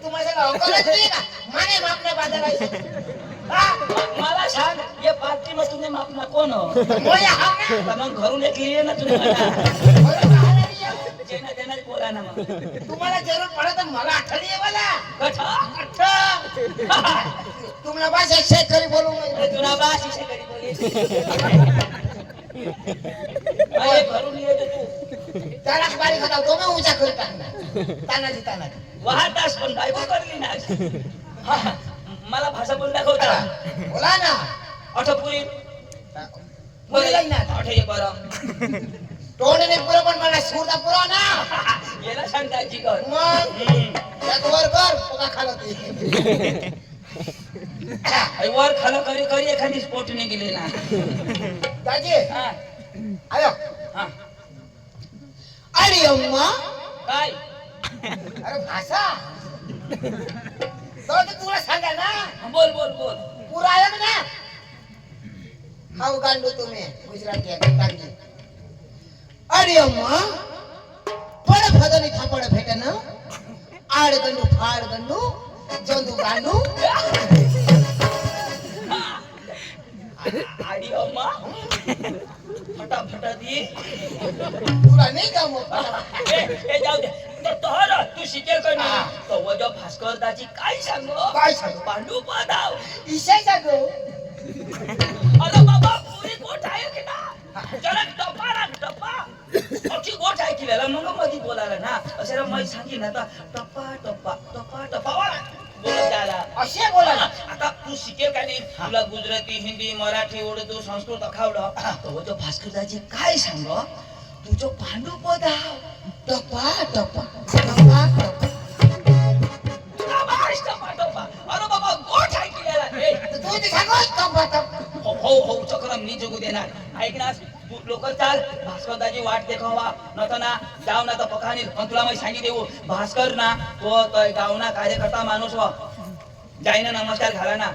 तुम्हाला अवकाळच नाही का माने मापने बाजारायचं मला सांग ये पार्टी में तूने मापना कोण हो मोय हा ना मग घरून एक लिहिले ना तुने जेना देना बोला ना मग तुम्हाला जरूर पडत तर मला आठवणी आहे मला कथा तुम्हाला भाषा शेतकरी बोलू तुला बास इसे करी बोली अरे घरून लिहिले तू त्याला बारी खाता तो मी उजा करू तानाजी तानाजी वाहतास पण बायको करली ना मला भाषा बोल दाखवता बोला ना अठपुरी बोलाय ना अठे बरं तोंडने पुरं पण मला सूरदा पुरव ना याला सांगायची कर मग त्यात वर कर पुका खालत वर खालं करी करी एखादी स्पोर्टने गेले ना दाजी हा आयो हा अरे अम्मा काय अरे भाषा तो तुला सांगा ना बोल बोल बोल पुरा आयो ना हाऊ गांडू तुम्ही गुजराती आहे गांडी अरे अम्मा पड फदनी थापड भेटन आड गंडू फाड गंडू जोंदू गांडू आडी अम्मा फटाफट दी तुला नाही का मग ए जाऊ दे तर तू शिकेल का नाही तो वजो भास्कर दाची काय सांगो काय सांगू? पांडू पदाव इशायचा गो अरे बाबा पुरी गोठ आहे की ना जरा टपा अशी गोठ आहे की मग मधी बोलायला ना असे मी सांगी ना टप्पा वाला बोलत त्याला असे बोला ना आता तू शिकेल का नाही तुला गुजराती हिंदी मराठी उर्दू संस्कृत खावलं तो वजो भास्कर दाची काय सांगो तुझो पांडू पदाव टपा टपा टपा टपा अरे बाबा गोठ आहे की तू ते सांगो टपा टपा हो चक्रम मी जगू देणार ऐक ना तू लोक चाल भास्कर दाची वाट देखावा नव्हता ना जाऊ ना तर पकानी पण तुला मी सांगी देऊ भास्कर ना तो गावना कार्यकर्ता माणूस व जाईना नमस्कार घाला ना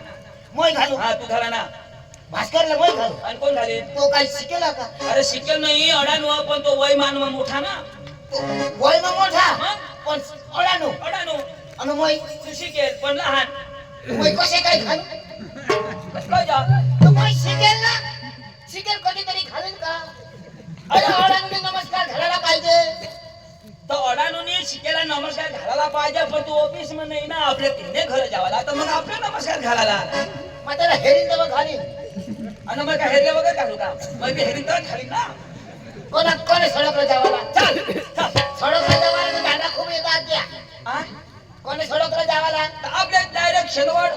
मोय घालू हा तू घाला ना भास्करला मोय घालू आणि कोण घाले तो काय शिकेला का अरे शिकेल नाही अडाणू पण तो वय मान मोठा ना तो वय मग मोठा मग? पण ओळानो अडाणू आणि मोय तू शिकेल पण लहान मोय कसे काय घालू कसं काय जा तो मोय शिकेल ना शिकेल कधीतरी घालेल का अरे ओळानो नमस्कार घालायला पाहिजे तो अडाणूने शिकेला नमस्कार घालायला पाहिजे पण तू ऑफिस मध्ये नाही ना आपल्या तिने घर जावाला तर मग आपल्या नमस्कार घालायला मग त्याला हेरीन तेव्हा घालीन आणि मग काय हेरले वगैरे घालू का मग मी हेरिंग तर घालीन ना कोणे सडकला जावाला चल सडकला जावाला गाणं खूप येतात त्या हा? कोणे सडकला जावाला तर आपल्या डायरेक्ट शनिवार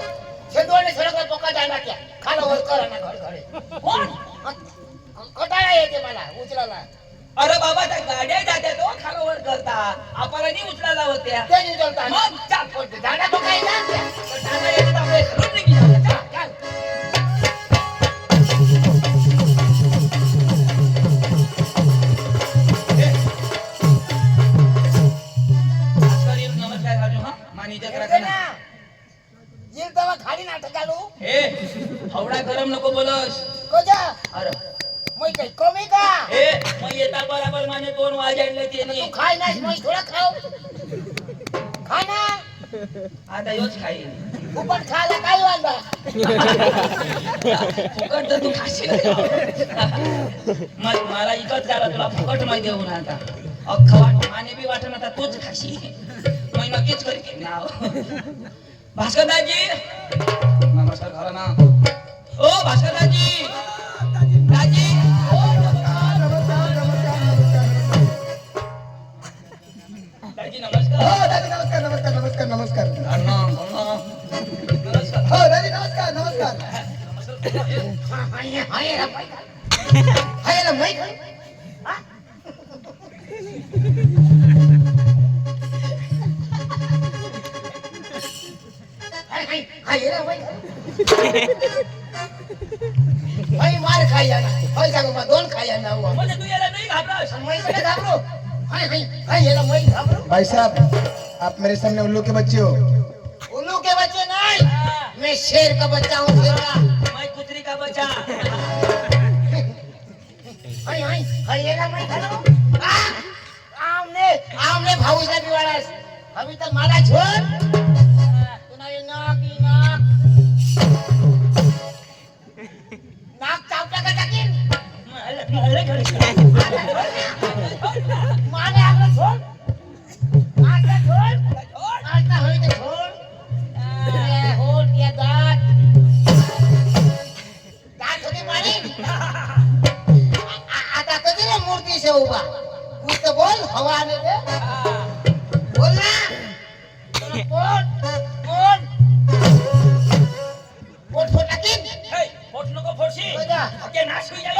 शेंदवळने सडकला पोका जाणार त्या खाला वर करा ना घर घरे कोण कटाळा येते मला उचलायला अरे बाबा त्या गाड्या जात्या तो खालावर करता आपल्याला नाही उचलायला होत्या ते नाही उचलता मग चाल दांडा पोका येतात त्या पण दादा येतात आपल्या घरून निघी जाऊ. चल, चल. भास्कर येऊन नमस्कार घालू हा मानी जत्रा ना येईल तेव्हा खाली नाटक घालू हे हवडा गरम नको बोलस कोजा अरे मग काही कमी का हे मग येता बराबर माने 2 वाजायले तू त्याने खाय ना मग थोडा खाऊ खा ना आता योच खाईल फुकट खायला काय वांदा फुकट तर तू खाशील मग मला इकत झाला तुला फुकट माहिती देऊन आता अख्खा वाट माने बी वाटण आता तूच खाशी मग नक्कीच करी नाव भास्कर दाजी नमस्कार घरा ना ओ भास्कर दाजी दाजी दाजी नमस्कार हो दादी नमस्कार नमस्कार नमस्कार नमस्कार अण्णा अण्णा नमस्कार हो दादी नमस्कार नमस्कार हाय ना माहित हाय ना भाई मार खाया ना भाई सांगो मग 2 खाया ना हुआ म्हणजे तू याला नाही घाबरस मैं इकडे घाबरो हाय हाय ये ना मैं घाबरो भाई साहब आप मेरे सामने उल्लू के बच्चे हो उल्लू के बच्चे नहीं मैं शेर का बच्चा हूँ शेर मैं कुतरी का बच्चा हाय हाय हाय ये ना मैं खालो आमने आमने भाऊ साहेब वाला अभी तक माला छोड़ हवा आने दे हा. बोल ना पोट पोट पोट फोटाकीन हे, पोट नको फोडशी. हो जा. ओके, नाश होई जाईल.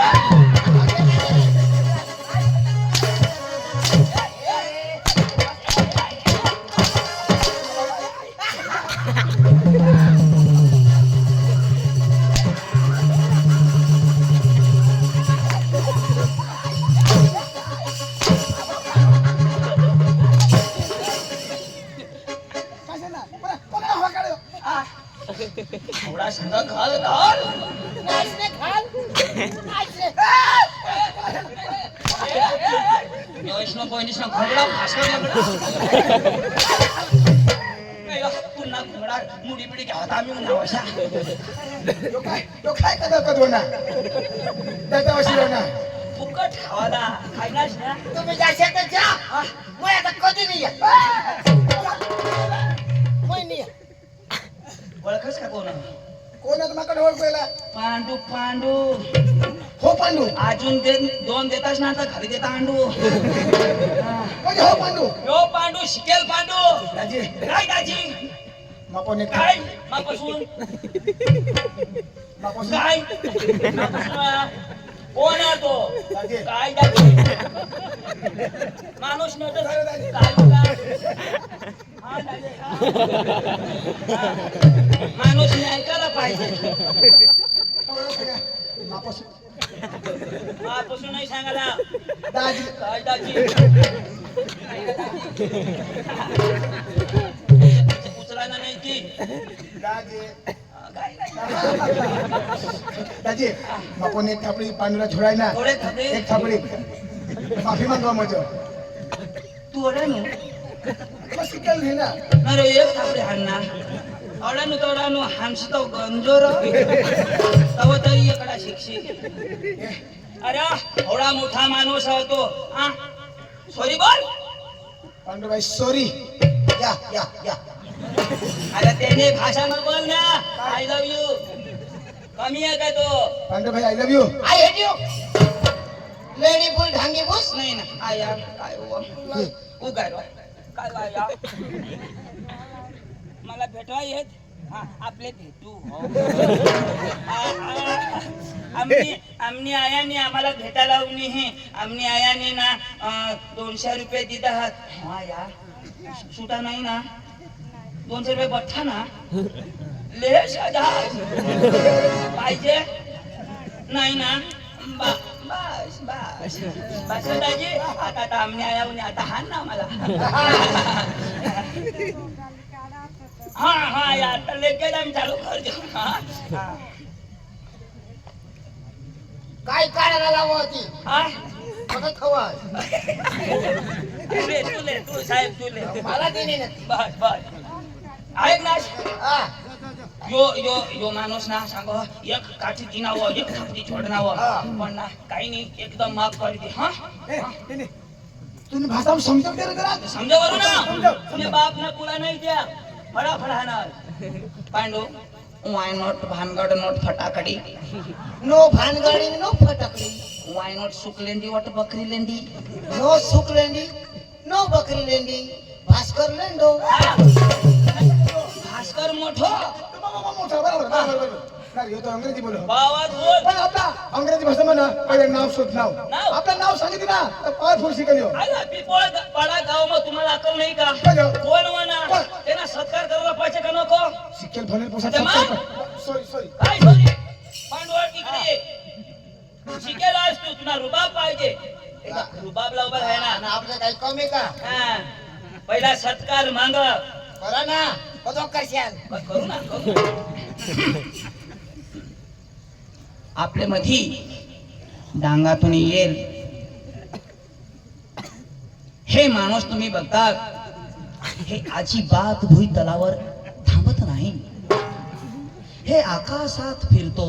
थोडा संग घाल घाल. नाचने घाल नाचने वैष्णव बहिणीसना घोंगडा भास्कर लगडा. नाही गं, पुन्हा घोंगडा मुडी पिढी घ्यावता आम्ही नावाशा. तो काय कदो ना त्याचा वशिला ना फुकट हवाला खायलाच ना. तुम्ही जाशाल तर जा मग आता कधी नाही येत. मग नाही येत. ओळखच का कोण? कोण आता माकडे ओळखला पांडू पांडू. हो पांडू अजून ते दोन देताच ना आता घरी देता अंडू. म्हणजे हो पांडू यो पांडू शिकेल पांडू. दाजी काय दाजी? मापोने काय मापासून मापोसून काय मापासून? कोण आहे तो? दाजी काय दाजी? माणूस नव्हतं काय होता? हा, दाजी, हा. माणूस ऐकायला पाहिजे. मापोसून मापासून नाही सांगायला. दाजी काय दाजी? उचलायला नाही की दाजी काय नाही. दाजी मापोने एक थापडी पांडूला छोडाय ना थोडे थोडे एक थापडी माफी मागवा माझं तोडानु बस केलं नाही ना अरे एक थापडे हाणणार. अडानु तोडानु हाणशी तो गंजोर तव तरी एकडा शिक्षी. अरे एवढा मोठा माणूस आहे तो. हा सॉरी बोल. पांडूबाई सॉरी या या या अरे त्याने भाषा मग बोल ना. आय लव्ह यू कमी आहे काय तो? Pandubai I love you I hate you lady full ढांगी घुस नाही ना आया काय उगाय काय वाया मला भेटवा येत. हा, आपले भेटू हो. आमनी आयाने आम्हाला भेटायला लावणी हे आमनी आयाने ना 200 रुपये देत आहात. हा या सुटा नाही ना 200 रुपये बठ्ठा ना लेश पाहिजे नाही ना. बस बस बस दाजी आता आमने आया उन्हें आता हान ना मला. हा हा यार तर लेके जाऊन चालू कर देऊ. काय काढायला लावा होती हा बघत हवा तू साहेब तुले मला दिली ना बस बस ऐक ना. हा यो यो यो माणूस ना सांगो एक काठी दिनावं एक थापडी छोडनावं. पण ना काही नाही एकदम माफ कर दे. हा तुम्ही भाषा समजव दे रे जरा समजा बरो ना. तुझे बाप ना पुला नाही द्या फडाफड हाणार. पांडू वाय नॉट भानगड नॉट फटाकडी नो भानगडी नो फटकडी वाय नॉट सुकलेंडी वाट बकरी लेंडी. नो सुकलेंडी नो बकरी लेंडी भास्कर लेंडो. भास्कर मोठो मोठा बरोबर नाही तो अंग्रेजी बोल बावात बोल. पण आता अंग्रेजी भाषा म्हणा पहिले नाव शोध नाव नाव? आपलं नाव सांगितलं ना तर पॉवरफुल शिकलो आला पिपोळ पाडा गाव मग तुम्हाला अक्कल नाही का? कोण म्हणा त्यांना सत्कार करायला पाहिजे का नको? शिकेल फनेल पोसा सॉरी सॉरी काय सॉरी पांडवळ तिकडे ये. शिकेल आज तू तुला रुबाब पाहिजे. रुबाबला उभा आहे आणि ना. आपलं काही कमी का हा. पहिला सत्कार मांग करा ना बघ कशाल करू ना करू. आपल्या मधी डांगातून येईल हे माणूस तुम्ही बघतात हे अजिबात भुई तलावर थांबत नाही. हे आकाशात फिरतो.